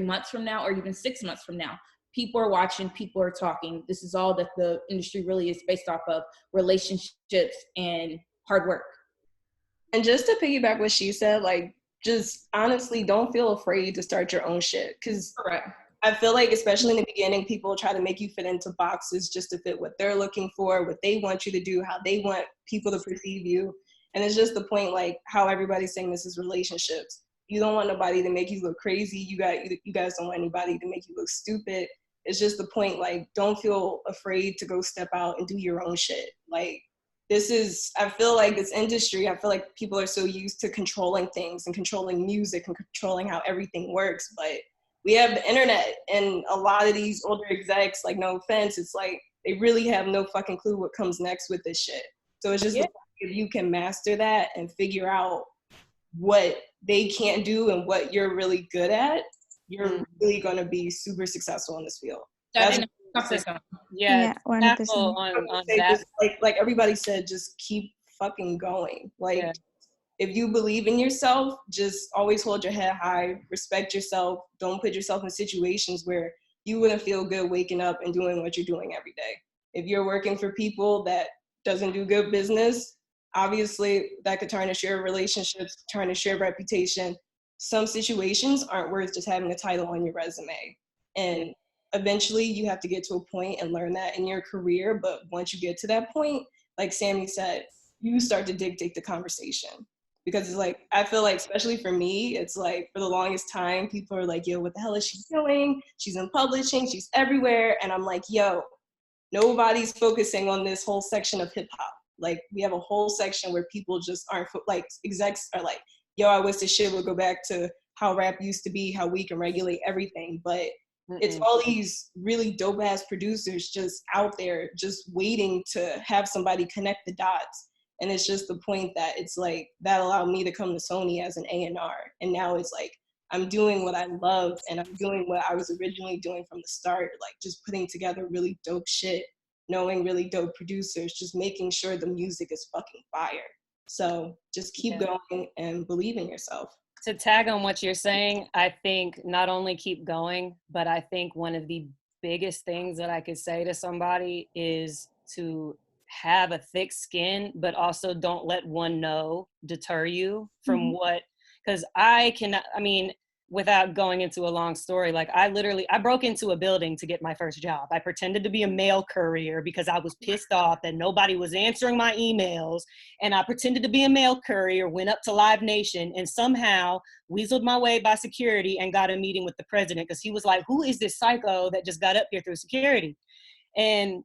months from now, or even 6 months from now. People are watching, people are talking. This is all that the industry really is based off of: relationships and hard work. And just to piggyback what she said, like, just honestly, don't feel afraid to start your own shit. Because I feel like, especially in the beginning, people try to make you fit into boxes just to fit what they're looking for, what they want you to do, how they want people to perceive you. And it's just the point, like, how everybody's saying this is relationships. You don't want nobody to make you look crazy. You guys don't want anybody to make you look stupid. It's just the point, like, don't feel afraid to go step out and do your own shit. Like, I feel like this industry, I feel like people are so used to controlling things and controlling music and controlling how everything works. But we have the internet, and a lot of these older execs, like, no offense, it's like they really have no fucking clue what comes next with this shit. So it's just if you can master that and figure out what they can't do and what you're really good at, you're really going to be super successful in this field. Yeah, 100%. On that. Like everybody said, just keep fucking going. Like, if you believe in yourself, just always hold your head high, respect yourself. Don't put yourself in situations where you wouldn't feel good waking up and doing what you're doing every day. If you're working for people that doesn't do good business, obviously that could tarnish your relationships, tarnish your reputation. Some situations aren't worth just having a title on your resume. And eventually you have to get to a point and learn that in your career. But once you get to that point, like Sammye said, you start to dictate the conversation. Because it's like, I feel like, especially for me, it's like, for the longest time, people are like, yo, what the hell is she doing? She's in publishing, she's everywhere. And I'm like, yo, nobody's focusing on this whole section of hip hop. Like, we have a whole section where people just aren't, like, execs are like, yo, I wish this shit would go back to how rap used to be, how we can regulate everything. But it's all these really dope ass producers just out there just waiting to have somebody connect the dots. And it's just the point that it's like, that allowed me to come to Sony as an A&R. And now it's like, I'm doing what I love, and I'm doing what I was originally doing from the start, like just putting together really dope shit, knowing really dope producers, just making sure the music is fucking fire. So just keep going and believe in yourself. To tag on what you're saying, I think not only keep going, but I think one of the biggest things that I could say to somebody is to have a thick skin, but also don't let one no deter you from what, because without going into a long story, like I broke into a building to get my first job. I pretended to be a mail courier because I was pissed off that nobody was answering my emails. And I pretended to be a mail courier, went up to Live Nation, and somehow weaseled my way by security and got a meeting with the president, because he was like, who is this psycho that just got up here through security? And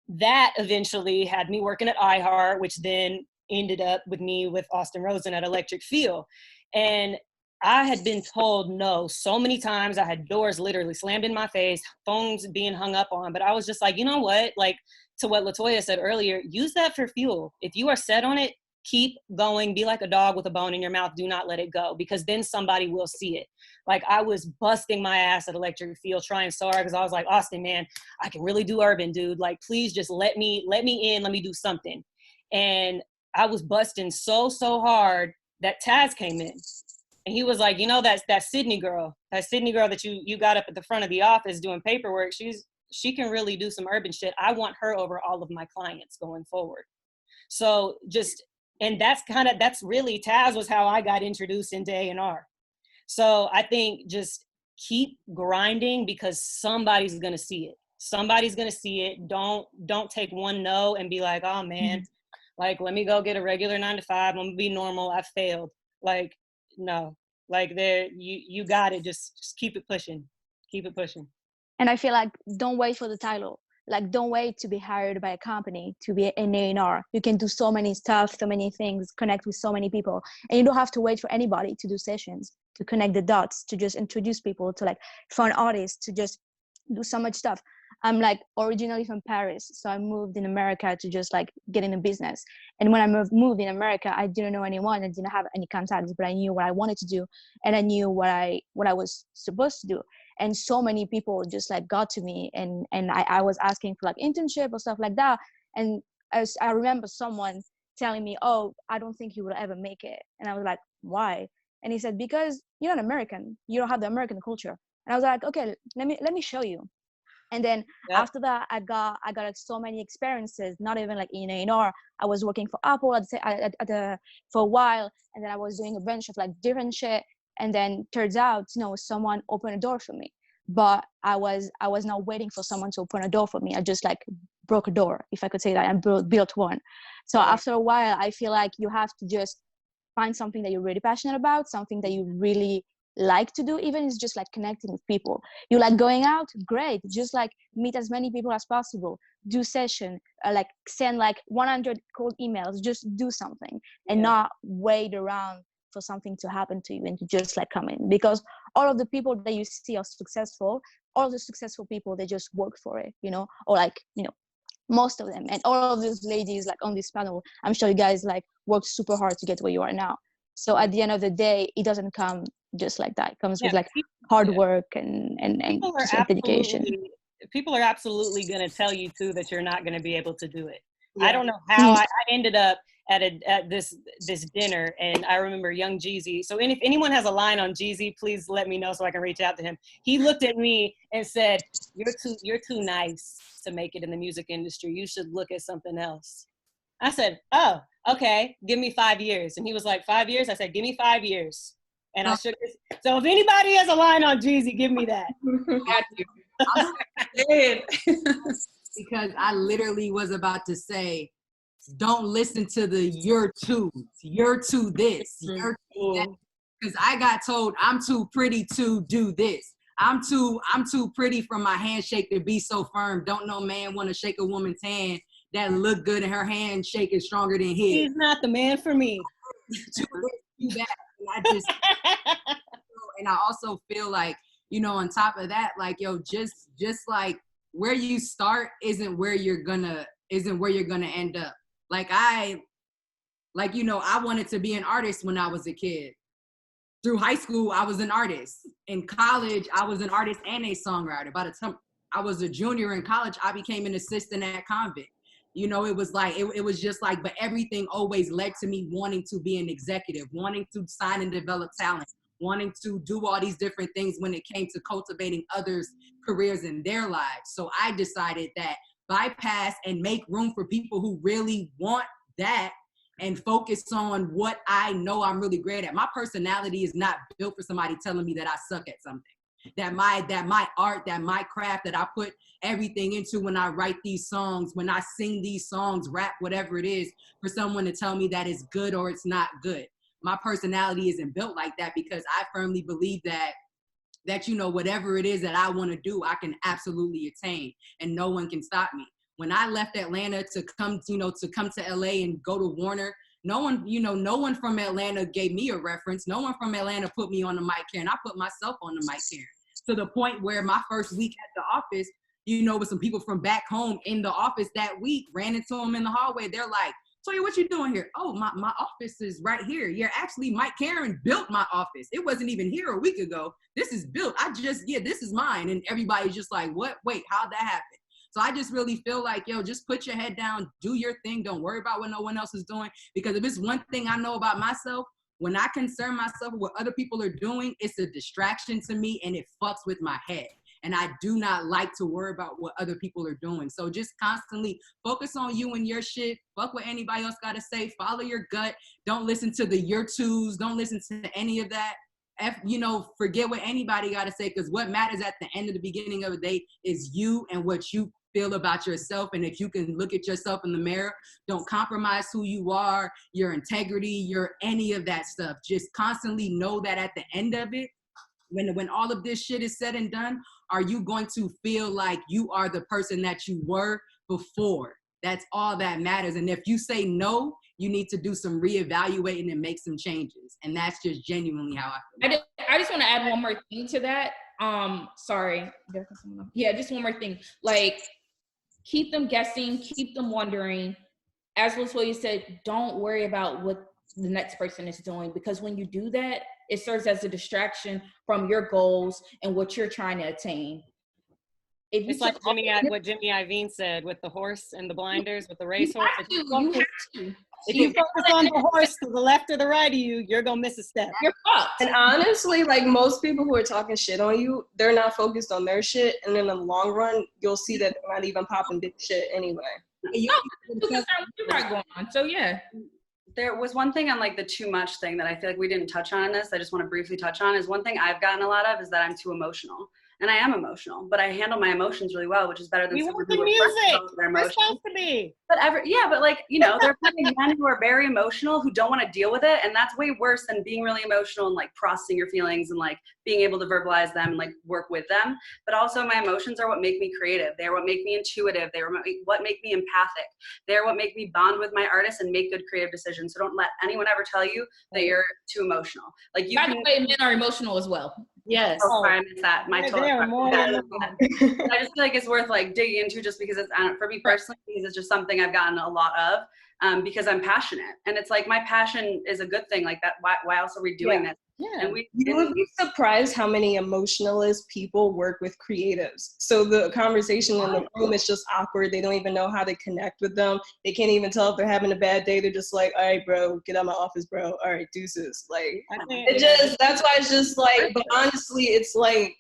that eventually had me working at iHeart, which then ended up with me with Austin Rosen at Electric Feel. And I had been told no so many times. I had doors literally slammed in my face, phones being hung up on, but I was just like, you know what? Like, to what Latoya said earlier, use that for fuel. If you are set on it, keep going. Be like a dog with a bone in your mouth. Do not let it go, because then somebody will see it. Like, I was busting my ass at Electric Feel trying so hard, because I was like, Austin, man, I can really do urban, dude. Like, please just let me in. Let me do something. And I was busting so hard that Taz came in. And he was like, you know, that Sydney girl that you got up at the front of the office doing paperwork, she can really do some urban shit. I want her over all of my clients going forward. So that's really, Taz was how I got introduced into A&R. So I think just keep grinding, because somebody's going to see it. Somebody's going to see it. Don't take one no and be like, oh man, like, let me go get a regular 9-to-5. I'm going to be normal. I failed. Like, no, like, you got it. Just keep it pushing. Keep it pushing. And I feel like, don't wait for the title. Like, don't wait to be hired by a company to be an A&R. You can do so many stuff, so many things, connect with so many people. And you don't have to wait for anybody to do sessions, to connect the dots, to just introduce people, to like find artists, to just do so much stuff. I'm like originally from Paris, so I moved in America to just like get in a business. And when I moved in America, I didn't know anyone, I didn't have any contacts, but I knew what I wanted to do, and I knew what I was supposed to do. And so many people just like got to me, and I was asking for like internship or stuff like that. And I remember someone telling me, oh, I don't think you will ever make it. And I was like, why? And he said, because you're not American. You don't have the American culture. And I was like, okay, let me show you. And then after that, I got like so many experiences, not even like in A&R. I was working for Apple for a while, and then I was doing a bunch of like different shit. And then turns out, someone opened a door for me. But I was not waiting for someone to open a door for me. I just like broke a door, if I could say that, and built one. So after a while, I feel like you have to just find something that you're really passionate about, something that you really like to do. Even it's just like connecting with people. You like going out, great, just like meet as many people as possible, do session, like send like 100 cold emails, just do something and not wait around for something to happen to you and to just like come in. Because all of the people that you see are successful, all of the successful people, they just work for it, or like most of them. And all of these ladies like on this panel, I'm sure you guys like worked super hard to get where you are now. So at the end of the day, it doesn't come just like that. It comes with like hard work and just like dedication. People are absolutely going to tell you too that you're not going to be able to do it. I don't know how I ended up at this dinner, and I remember young Jeezy. So if anyone has a line on Jeezy, please let me know so I can reach out to him. He looked at me and said, "You're too nice to make it in the music industry. You should look at something else." I said, "Oh, okay, give me 5 years." And he was like, 5 years? I said, "Give me 5 years." And I shook his. So if anybody has a line on Jeezy, give me that. Got you. Because I literally was about to say, don't listen to the you're too this, you're too that. Because I got told I'm too pretty to do this. I'm too pretty for my handshake to be so firm. Don't no man want to shake a woman's hand that look good and her handshake is stronger than his. He's not the man for me. Do that. And I also feel like, on top of that, like, just like where you start isn't where you're gonna end up. I wanted to be an artist when I was a kid. Through high school, I was an artist. In college, I was an artist and a songwriter. By the time I was a junior in college, I became an assistant at Convict. It was like, it was just like, but everything always led to me wanting to be an executive, wanting to sign and develop talent, wanting to do all these different things when it came to cultivating others' careers in their lives. So I decided that bypass and make room for people who really want that and focus on what I know I'm really great at. My personality is not built for somebody telling me that I suck at something. That my art, that my craft, that I put everything into when I write these songs, when I sing these songs, rap, whatever it is, for someone to tell me that it's good or it's not good. My personality isn't built like that, because I firmly believe that whatever it is that I want to do, I can absolutely attain, and no one can stop me. When I left Atlanta to come to LA and go to Warner, no one from Atlanta gave me a reference. No one from Atlanta put me on the mic here, and I put myself on the mic here, to the point where my first week at the office, with some people from back home in the office that week, ran into them in the hallway. They're like, "Toya, what you doing here?" "Oh, my office is right here." "You're actually, Mike Karen built my office. It wasn't even here a week ago. This is built. This is mine." And everybody's just like, "What? Wait, how'd that happen?" So I just really feel like, just put your head down, do your thing. Don't worry about what no one else is doing. Because if it's one thing I know about myself, when I concern myself with what other people are doing, it's a distraction to me and it fucks with my head. And I do not like to worry about what other people are doing. So just constantly focus on you and your shit. Fuck what anybody else got to say. Follow your gut. Don't listen to the your twos. Don't listen to any of that. Forget what anybody got to say, because what matters at the end of the beginning of the day is you and what you feel about yourself. And if you can look at yourself in the mirror, don't compromise who you are, your integrity, your any of that stuff. Just constantly know that at the end of it, when all of this shit is said and done, are you going to feel like you are the person that you were before? That's all that matters. And if you say no, you need to do some reevaluating and make some changes. And that's just genuinely how I feel. I just want to add one more thing to that. Sorry. Yeah, just one more thing. Like, keep them guessing, keep them wondering. As Latoya said, don't worry about what the next person is doing, because when you do that, it serves as a distraction from your goals and what you're trying to attain. if you It's like what Jimmy Iovine said with the horse and the blinders, with the racehorse. You have to. If you focus on the horse to the left or the right of you, you're gonna miss a step. You're fucked. And honestly, like most people who are talking shit on you, they're not focused on their shit. And in the long run, you'll see that they're not even popping big shit anyway. No, you got going on. So yeah. There was one thing on like the too much thing that I feel like we didn't touch on in this. I just want to briefly touch on is one thing I've gotten a lot of is that I'm too emotional. And I am emotional, but I handle my emotions really well, which is better than someone who represses their emotions. We're supposed to be. But but like, you know, there are plenty of men who are very emotional who don't want to deal with it. And that's way worse than being really emotional and like processing your feelings and like being able to verbalize them and like work with them. But also my emotions are what make me creative. They are what make me intuitive. They are what make me empathic. They are what make me bond with my artists and make good creative decisions. So don't let anyone ever tell you that you're too emotional. Like By the way, men are emotional as well. Yes. Oh, I miss that. I just feel like it's worth like digging into just because it's, for me personally, because it's just something I've gotten a lot of because I'm passionate. And it's like my passion is a good thing. Like that. Why else are we doing this? Yeah. And you would be surprised how many emotionalist people work with creatives. So the conversation in the room is just awkward. They don't even know how to connect with them. They can't even tell if they're having a bad day. They're just like, all right, bro, get out of my office, bro. All right, deuces. Like, that's why it's just like, but honestly, it's like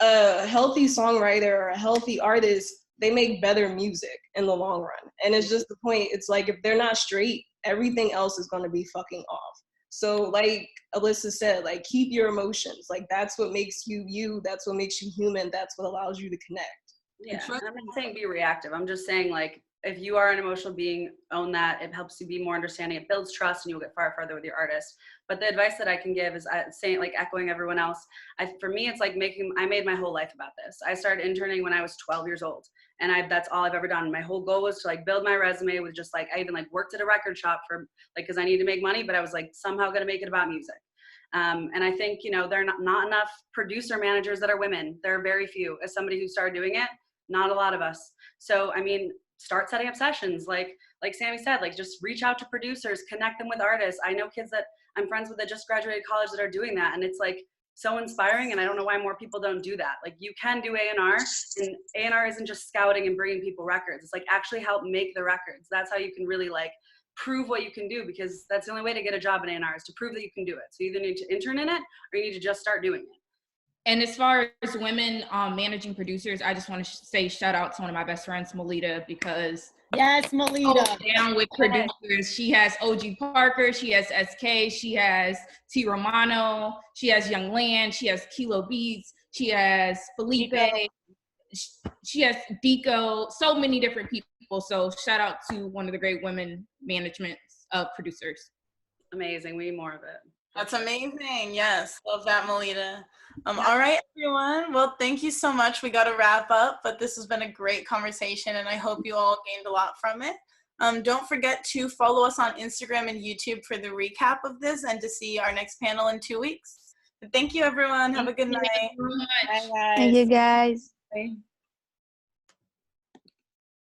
a healthy songwriter or a healthy artist, they make better music in the long run. And it's just the point. It's like, if they're not straight, everything else is going to be fucking off. So like Alyssa said, like keep your emotions. Like that's what makes you you. That's what makes you human. That's what allows you to connect. Yeah, I'm not saying be reactive. I'm just saying like if you are an emotional being, own that. It helps you be more understanding. It builds trust and you'll get far further with your artist. But the advice that I can give is saying, like echoing everyone else. For me, it's like I made my whole life about this. I started interning when I was 12 years old. And that's all I've ever done. My whole goal was to like build my resume with just like, I even like worked at a record shop for like, cause I needed to make money, but I was like somehow going to make it about music. And I think, you know, there are not enough producer managers that are women. There are very few. As somebody who started doing it, not a lot of us. So, I mean, start setting up sessions. Like Sammye said, like just reach out to producers, connect them with artists. I know kids that I'm friends with that just graduated college that are doing that. And it's like so inspiring. And I don't know why more people don't do that. Like you can do A&R, and A&R isn't just scouting and bringing people records. It's like actually help make the records. That's how you can really like prove what you can do, because that's the only way to get a job in A&R is to prove that you can do it. So you either need to intern in it or you need to just start doing it. And as far as women managing producers, I just want to say shout out to one of my best friends, Melita, because yes, Melita down with producers. She has OG Parker, she has SK, she has T Romano, she has Young Land, she has Kilo Beats, she has Felipe, she has Deco, so many different people. So shout out to one of the great women management producers. Amazing, we need more of it. That's amazing. Yes, love that, Melita. All right, everyone. Well, thank you so much. We got to wrap up, but this has been a great conversation, and I hope you all gained a lot from it. Don't forget to follow us on Instagram and YouTube for the recap of this and to see our next panel in 2 weeks. But thank you, everyone. Have a good night. Bye, guys. Thank you, guys. Bye.